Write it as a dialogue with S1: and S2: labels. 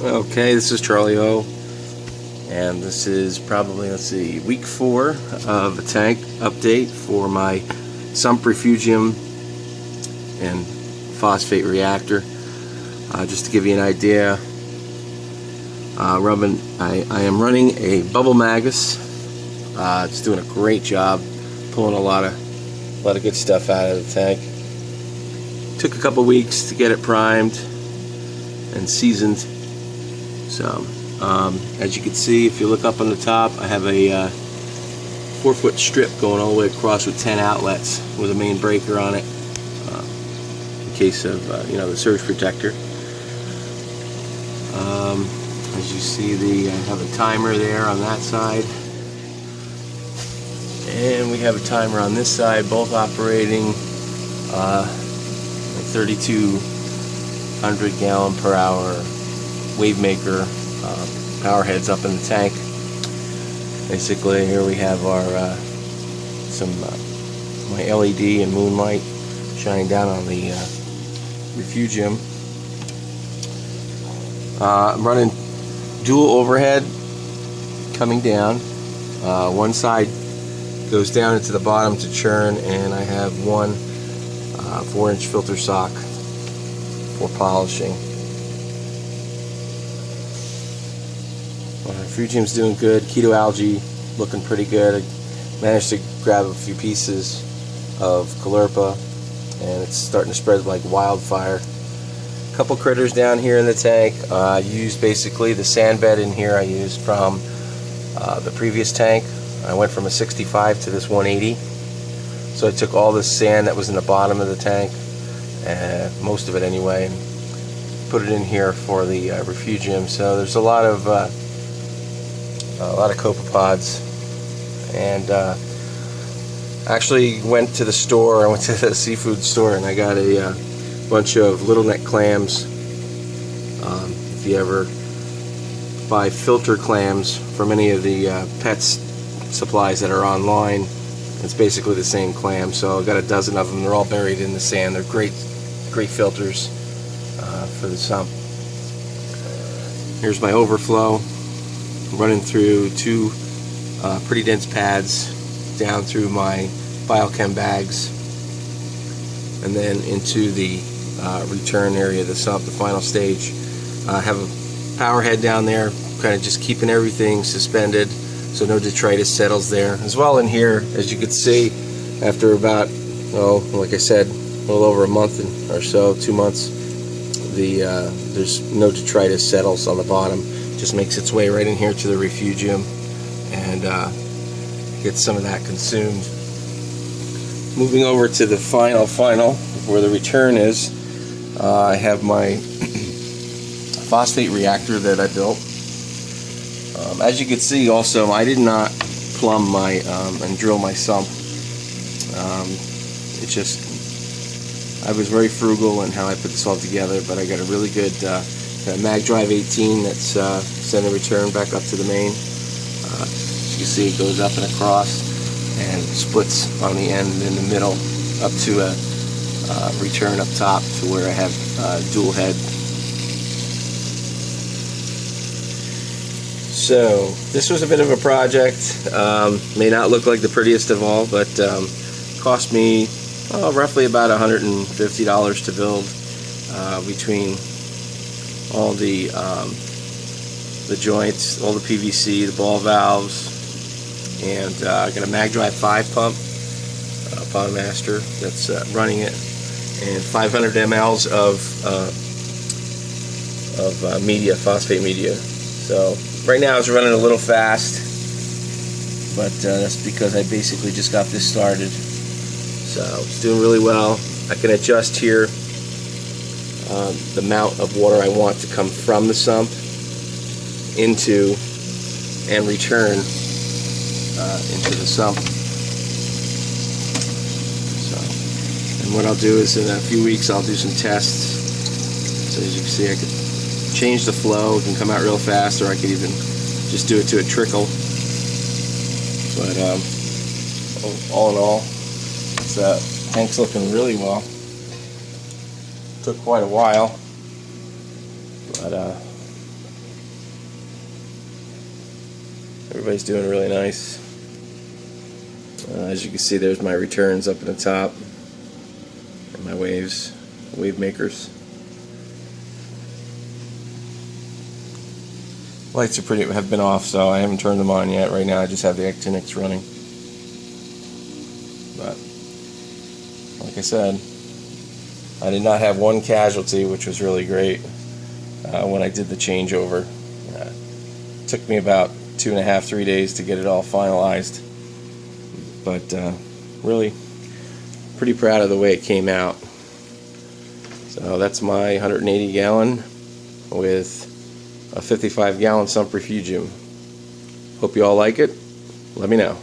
S1: Okay, this is Charlie O, and this is probably, let's see, week 4 of a tank update for my sump, refugium, and phosphate reactor. Just to give you an idea, I am running a bubble magus. It's doing a great job, pulling a lot of good stuff out of the tank. Took a couple weeks to get it primed and seasoned. So, as you can see, if you look up on the top, I have a 4-foot strip going all the way across with 10 outlets with a main breaker on it, in case of the surge protector. As you see, I have a timer there on that side, and we have a timer on this side, both operating 3,200 gallon per hour wave maker power heads up in the tank. Basically, here we have our my LED and moonlight shining down on the refugium. I'm running dual overhead coming down. One side goes down into the bottom to churn, and I have one 4-inch filter sock for polishing. Refugium's doing good. Keto algae looking pretty good. I managed to grab a few pieces of caulerpa, and it's starting to spread like wildfire. A couple critters down here in the tank. I used basically the sand bed in here I used from the previous tank. I went from a 65 to this 180. So I took all the sand that was in the bottom of the tank, most of it anyway, and put it in here for the refugium. So there's a lot of copepods, and actually went to the store. I went to the seafood store and I got a bunch of little neck clams. If you ever buy filter clams from any of the pets supplies that are online, it's basically the same clam. So I got a dozen of them. They're all buried in the sand. They're great filters for the sump. Here's my overflow, running through 2 pretty dense pads down through my biochem bags, and then into the return area of the sump, the final stage. I have a power head down there, kind of just keeping everything suspended so no detritus settles there. As well in here, as you can see, after about, like I said, a little over a month or so, 2 months, there's no detritus settles on the bottom. Just makes its way right in here to the refugium and gets some of that consumed. Moving over to the final where the return is, I have my phosphate reactor that I built. As you can see, also, I did not plumb my and drill my sump. It's just, I was very frugal in how I put this all together, but I got a really good mag drive 18 that's sending return back up to the main. As you can see, it goes up and across and splits on the end in the middle up to a return up top to where I have dual head. So this was a bit of a project. May not look like the prettiest of all, but cost me roughly about $150 to build, between all the joints, all the PVC, the ball valves, and I got a mag drive 5 pump, Pond Master, that's running it, and 500 mLs of media, phosphate media. So right now it's running a little fast, but that's because I basically just got this started. So it's doing really well. I can adjust here the amount of water I want to come from the sump into and return into the sump. So, and what I'll do is in a few weeks I'll do some tests. So as you can see, I could change the flow. It can come out real fast, or I could even just do it to a trickle. But all in all, tank's looking really well. Took quite a while, but Everybody's doing really nice. As you can see, there's my returns up in the top and my waves, wave makers. Lights have been off, so I haven't turned them on yet. Right now I just have the actinics running. But like I said, I did not have one casualty, which was really great when I did the changeover. It took me about 2.5 to 3 days to get it all finalized, but really pretty proud of the way it came out. So that's my 180 gallon with a 55 gallon sump refugium. Hope you all like it. Let me know.